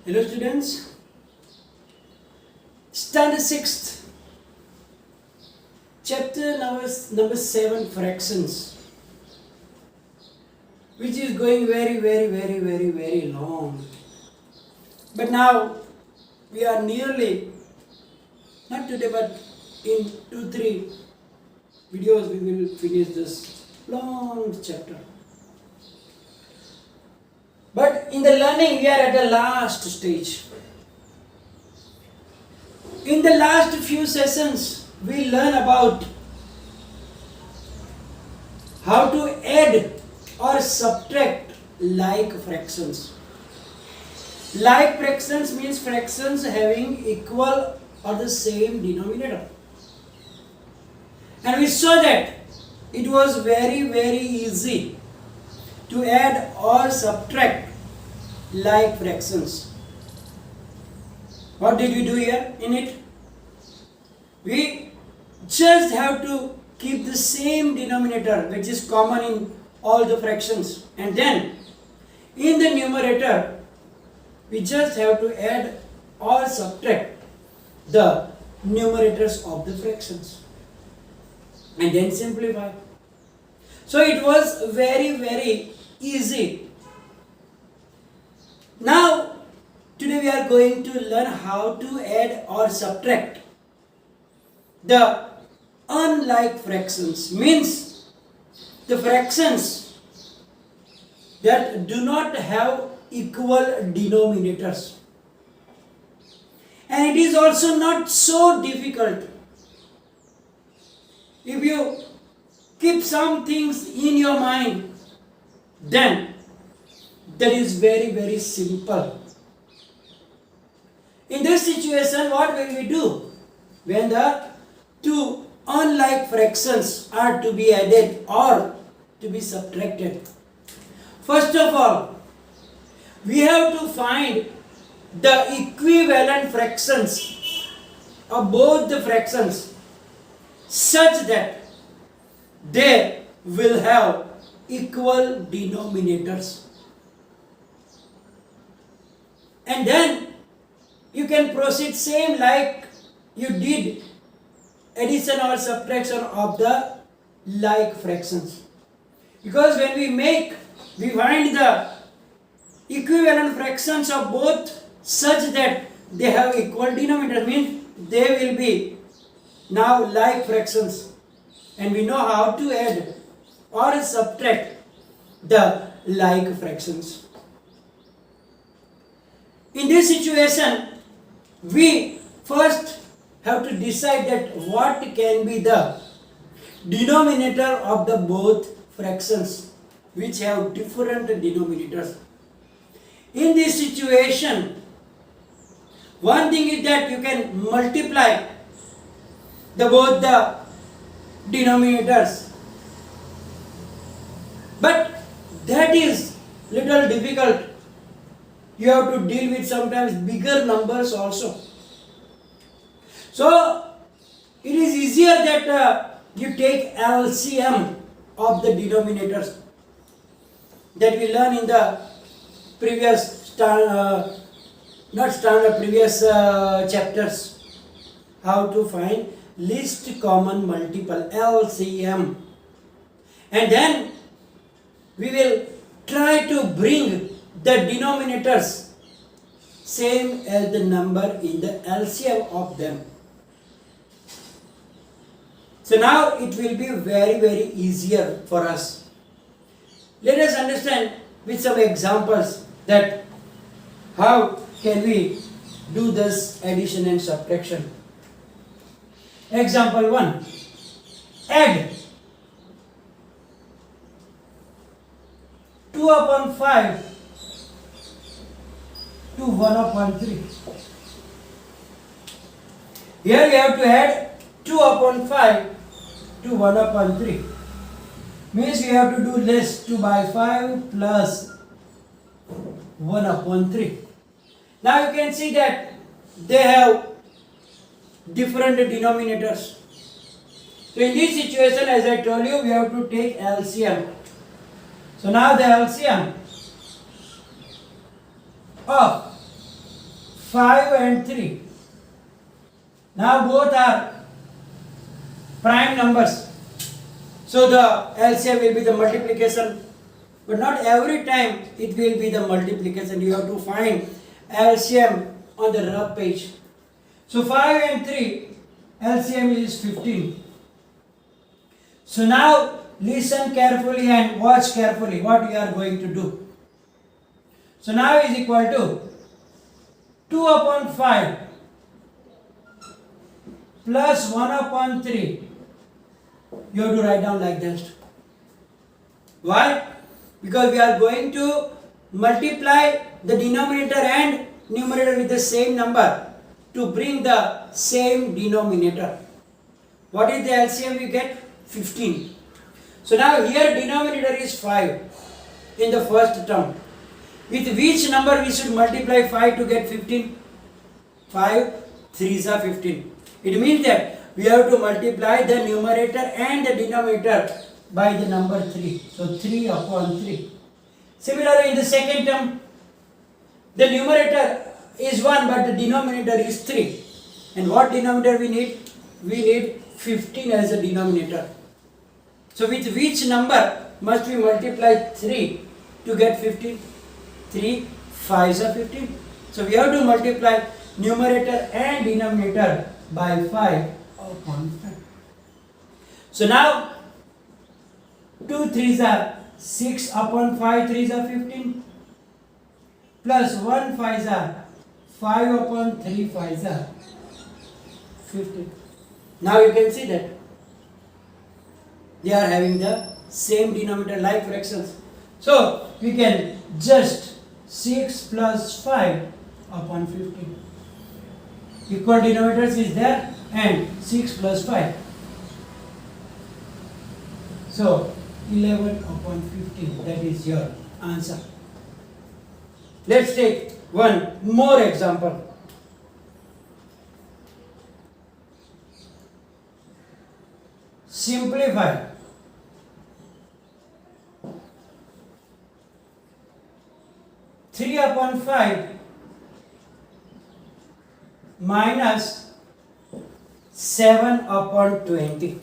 Hello students, standard 6th, chapter number 7 fractions, which is going very long. But now we are nearly, not today but in 2-3 videos we will finish this long chapter. But in the learning we are at the last stage. In the last few sessions we learn about how to add or subtract like fractions. Like fractions means fractions having equal or the same denominator. And we saw that it was very easy to add or subtract like fractions. What did we do here in it? We just have to keep the same denominator which is common in all the fractions, and then in the numerator we just have to add or subtract the numerators of the fractions and then simplify. So it was very easy. Now today we are going to learn how to add or subtract the unlike fractions, means the fractions that do not have equal denominators. And it is also not so difficult. If you keep some things in your mind, then that is very simple. In this situation, what will we do when the two unlike fractions are to be added or to be subtracted? First of all, we have to find the equivalent fractions of both the fractions such that they will have equal denominators. And then you can proceed same like you did addition or subtraction of the like fractions. Because when we find the equivalent fractions of both such that they have equal denominator, means they will be now like fractions, and we know how to add or subtract the like fractions. In this situation, we first have to decide that what can be the denominator of the both fractions which have different denominators. In this situation, one thing is that you can multiply both the denominators, but that is little difficult. You have to deal with sometimes bigger numbers also. So it is easier that you take LCM of the denominators that we learn in the previous chapters, how to find least common multiple, LCM, and then we will try to bring the denominators same as the number in the LCM of them. So now it will be very easier for us. Let us understand with some examples that how can we do this addition and subtraction. Example 1. Add 2 upon 5 to 1 upon 3. Here we have to add 2 upon 5 to 1 upon 3. Means we have to do less 2 by 5 plus 1 upon 3. Now you can see that they have different denominators. So in this situation, as I told you, we have to take LCM. So now the LCM of 5 and 3. Now both are prime numbers. So the LCM will be the multiplication. But not every time it will be the multiplication. You have to find LCM on the rough page. So 5 and 3, LCM is 15. So now listen carefully and watch carefully what you are going to do. So now is equal to 2 upon 5 plus 1 upon 3. You have to write down like this. Why? Because we are going to multiply the denominator and numerator with the same number to bring the same denominator. What is the LCM we get? 15. So now here denominator is 5 in the first term. With which number we should multiply 5 to get 15? 5 3s are 15. It means that we have to multiply the numerator and the denominator by the number 3. So 3 upon 3. Similarly in the second term, the numerator is 1 but the denominator is 3. And what denominator we need? We need 15 as a denominator. So with which number must we multiply 3 to get 15? 3 5s are 15. So we have to multiply numerator and denominator by 5 upon 5. So now 2 3s are 6 upon 5 3s are 15 plus 1 5s are 5 upon 3 5s are 15. Now you can see that they are having the same denominator like fractions. So we can just 6 plus 5 upon 15. Equal denominators is there and 6 plus 5. So 11 upon 15, that is your answer. Let's take one more example. Simplify. Three upon 5 minus 7 upon 20.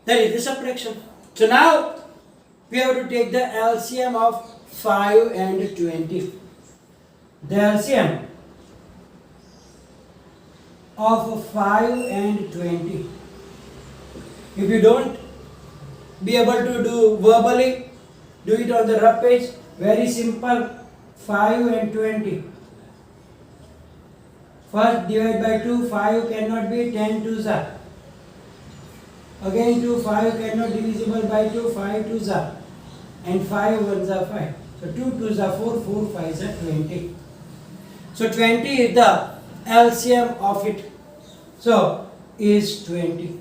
That is the subtraction. So now we have to take the LCM of 5 and 20. The LCM of 5 and 20. If you don't be able to do verbally, do it on the rough page. Very simple. 5 and 20. First divide by 2. 5 cannot be 10 2s are. Again 2. 5 cannot divisible by 2. 5 2s are. And 5 1s are 5. So 2 2s are 4. 4 5s are 20. So 20 is the LCM of it. So is 20.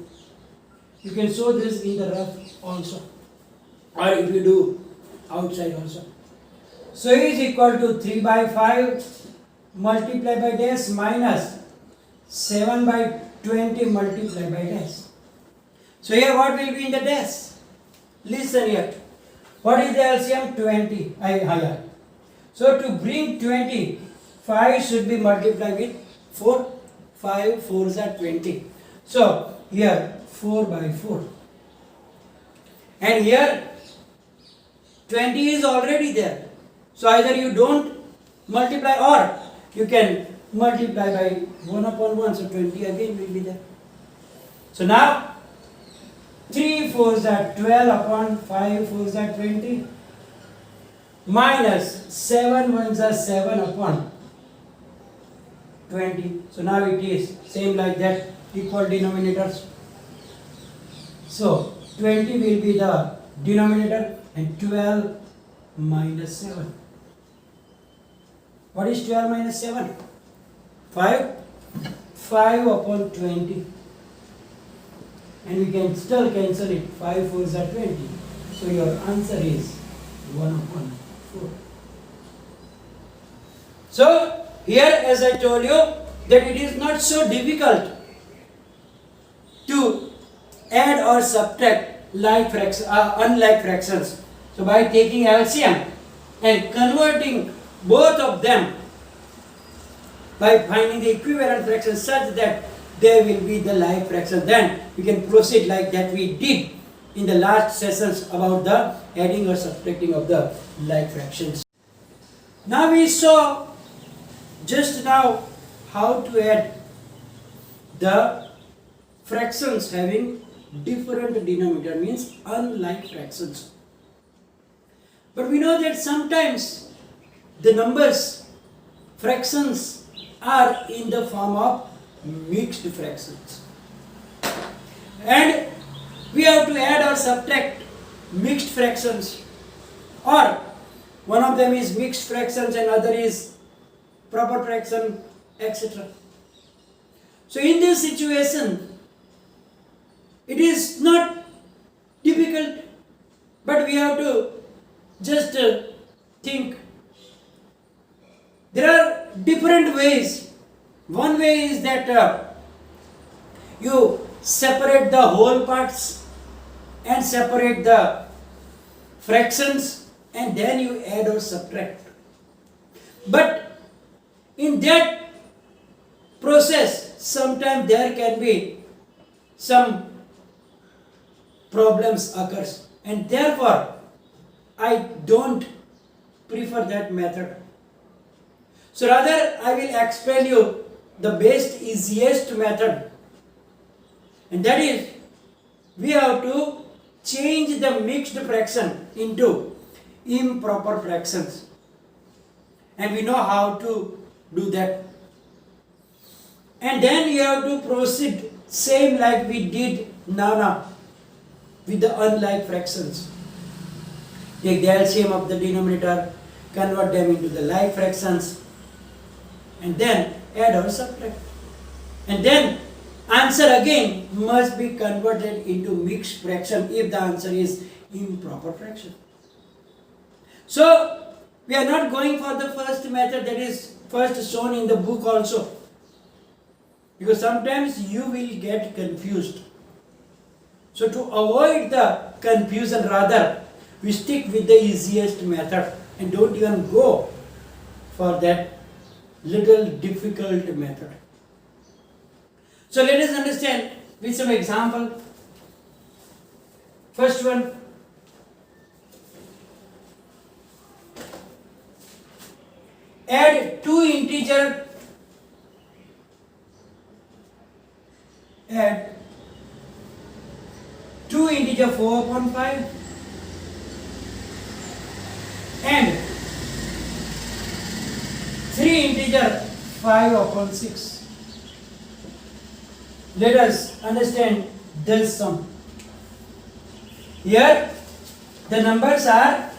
You can show this in the rough also. Or if you do outside also. So is equal to 3 by 5 multiplied by dash minus 7 by 20 multiplied by dash. So here what will be in the dash? Listen here. What is the LCM? 20. Higher. So to bring 20, 5 should be multiplied with 4. 5 4s are 20. So here 4 by 4. And here 20 is already there. So either you don't multiply or you can multiply by 1 upon 1. So 20 again will be there. So now 3 4s are 12 upon 5 4s are 20 minus 7 1s are 7 upon 20. So now it is same like that, equal denominators. So 20 will be the denominator and 12 minus 7. What is 12 minus 7? 5. 5 upon 20. And we can still cancel it. 5 4s are 20. So your answer is 1 upon 4. So here as I told you that it is not so difficult to add or subtract like unlike fractions. So by taking LCM and converting both of them by finding the equivalent fraction such that they will be the like fraction. Then we can proceed like that we did in the last sessions about the adding or subtracting of the like fractions. Now we saw just now how to add the fractions having different denominator, means unlike fractions. But we know that sometimes the numbers, fractions, are in the form of mixed fractions. And we have to add or subtract mixed fractions, or one of them is mixed fractions and other is proper fraction, etc. So in this situation, it is not difficult, but we have to just think. There are different ways. One way is that you separate the whole parts and separate the fractions, and then you add or subtract. But in that process, sometimes there can be some problems occurs, and therefore I don't prefer that method. So rather I will explain you the best, easiest method, and that is we have to change the mixed fraction into improper fractions, and we know how to do that. And then you have to proceed same like we did now with the unlike fractions. Take the LCM of the denominator, convert them into the like fractions, and then add or subtract. And then answer again must be converted into mixed fraction if the answer is improper fraction. So we are not going for the first method that is first shown in the book also, because sometimes you will get confused. So to avoid the confusion, rather we stick with the easiest method and don't even go for that little difficult method. So let us understand with some example. First one, add two integer, add 4 upon 5 and 3 integer 5 upon 6. Let us understand this sum. Here the numbers are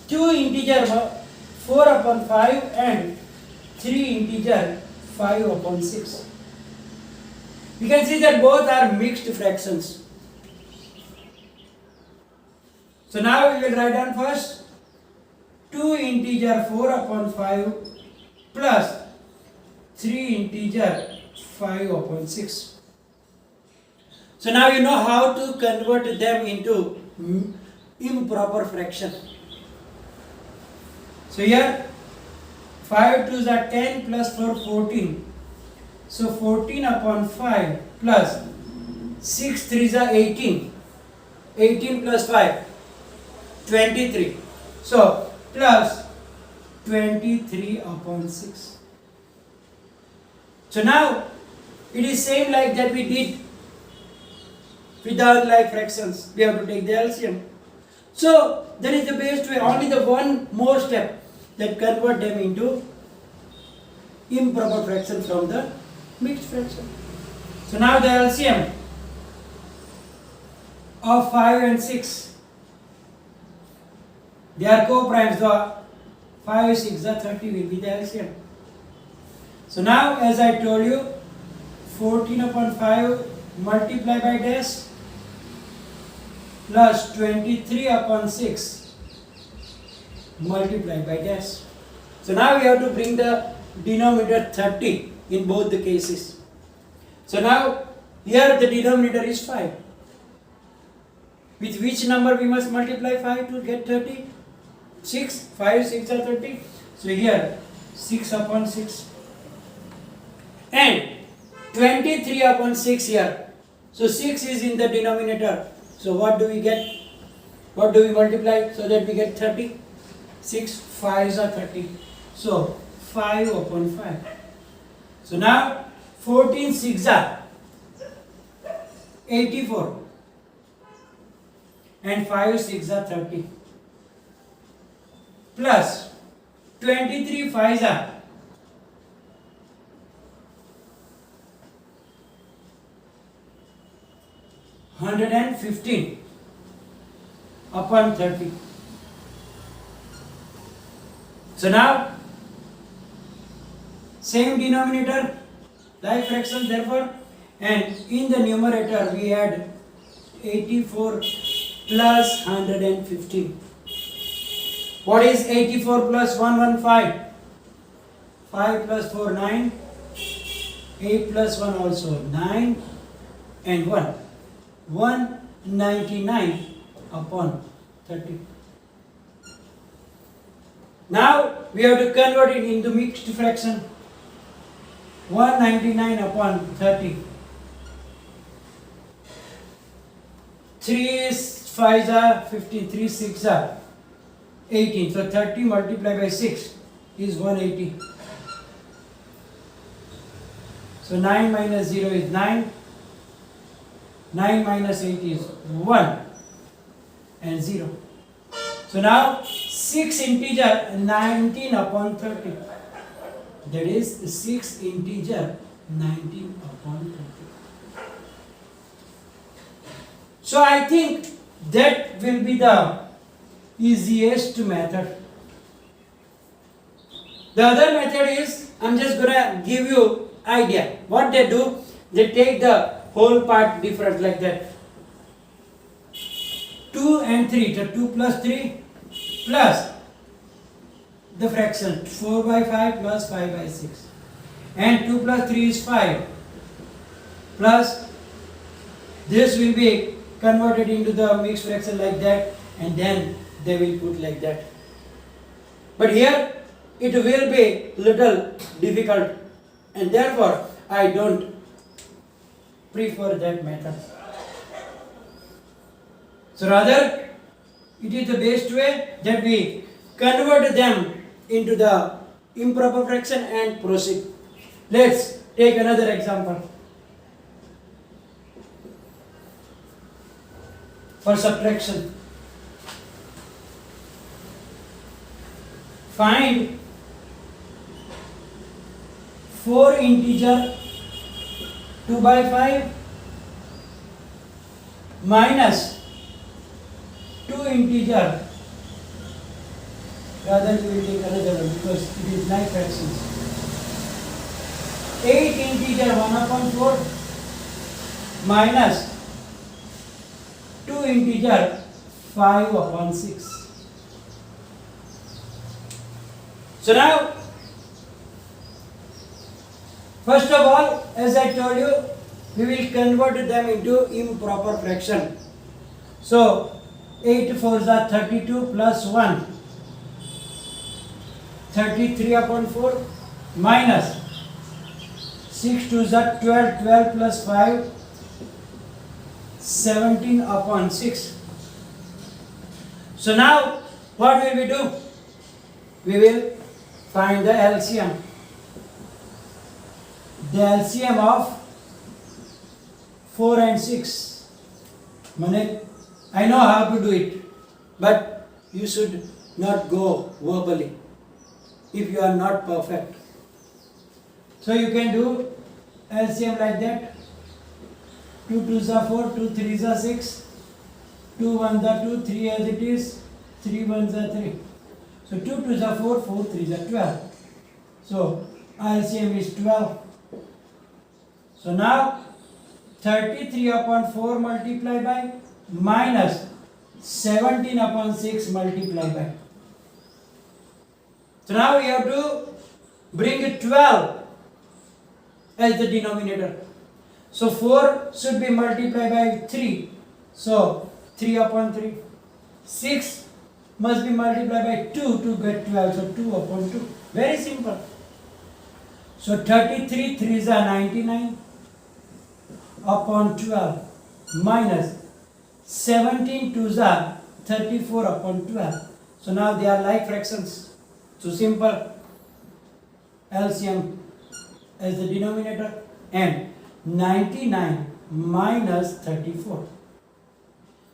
2 integer 4 upon 5 and 3 integer 5 upon 6. We can see that both are mixed fractions. So now we will write down first 2 integer 4 upon 5 plus 3 integer 5 upon 6. So now you know how to convert them into improper fraction. So here 5 2s are 10 plus 4 14. So 14 upon 5 plus 6 3s are 18. 18 plus 5 23. So plus 23 upon 6. So now it is same like that we did with the unlike fractions. We have to take the LCM. So that is the best way. Only the one more step, that convert them into improper fraction from the mixed fraction. So now the LCM of 5 and 6, they are co-primes. The 5 6 the 30 will be the LCM. So now as I told you, 14 upon 5 multiply by dash plus 23 upon 6 multiply by dash. So now we have to bring the denominator 30 in both the cases. So now here the denominator is 5. With which number we must multiply 5 to get 30? 6. 5 6 are 30. So here 6 upon 6. and 23 upon 6 here. So 6 is in the denominator. So what do we get? What do we multiply so that we get 30? 6 5s are 30. So 5 upon 5. So now 14 6s are 84 and 5 6s are 30 plus 23 5s are 115 upon 30. So now same denominator, like fraction therefore, and in the numerator we had 84 plus 115. What is 84 plus 115? 5 plus 4 9, 8 plus 1 also 9 and 1. 199 upon 30. Now we have to convert it into mixed fraction. 199 upon 30. 3 5s are 15, 3 6 are 18. So 30 multiplied by 6 is 180. So 9 minus 0 is 9. 9 minus 8 is 1 and 0. So now 6 integer 19 upon 30. That is 6 integer 19 upon 30. So I think that will be the easiest method. The other method is, I'm just gonna give you idea. What they do, they take the whole part different like that. 2 and 3, so 2 plus 3 plus the fraction 4 by 5 plus 5 by 6. And 2 plus 3 is 5 plus this will be converted into the mixed fraction like that, and then they will put like that. But here it will be little difficult, and therefore I don't prefer that method. So rather it is the best way that we convert them into the improper fraction and proceed. Let's take another example. For subtraction, find 4 integer 2 by 5 minus 2 integer, rather we will take another one because it is like fractions. 8 integer 1 upon 4 minus 2 integer 5 upon 6. So now, first of all, as I told you, we will convert them into improper fraction. So 8 4s are 32 plus 1, 33 upon 4 minus 6 2s are 12, 12 plus 5, 17 upon 6. So now what will we do? We will find the LCM. The LCM of 4 and 6. I know how to do it, but you should not go verbally if you are not perfect. So you can do LCM like that. 2 2s are 4, 2 3s are 6, 2 1s are 2, 3 as it is, 3 1s are 3. So 2 2s are 4, 4 3s are 12. So LCM is 12. So now 33 upon 4 multiplied by minus 17 upon 6 multiplied by. So now we have to bring 12 as the denominator. So 4 should be multiplied by 3. So 3 upon 3. 6 must be multiplied by 2 to get 12. So 2 upon 2. Very simple. So 33 3s are 99 upon 12 minus 17 2s are 34 upon 12. So now they are like fractions. So simple LCM as the denominator, and 99 minus 34.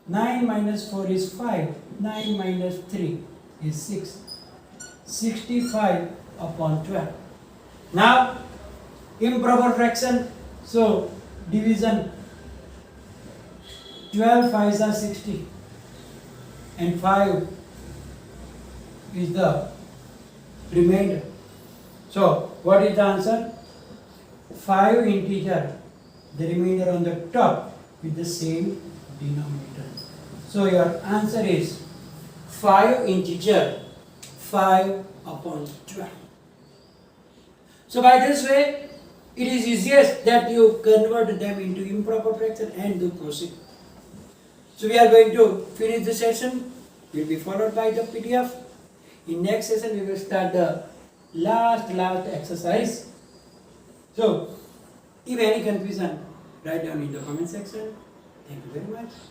9 minus 4 is 5. 9 minus 3 is 6. 65 upon 12. Now improper fraction. So division, 12 5s are 60 and 5 is the remainder. So what is the answer? 5 integer, the remainder on the top with the same denominator. So your answer is 5 integer, 5 upon 12. So by this way, it is easiest that you convert them into improper fraction and do proceed. So we are going to finish the session. Will be followed by the PDF. In next session, we will start the last exercise. So, if any confusion, write down in the comment section. Thank you very much.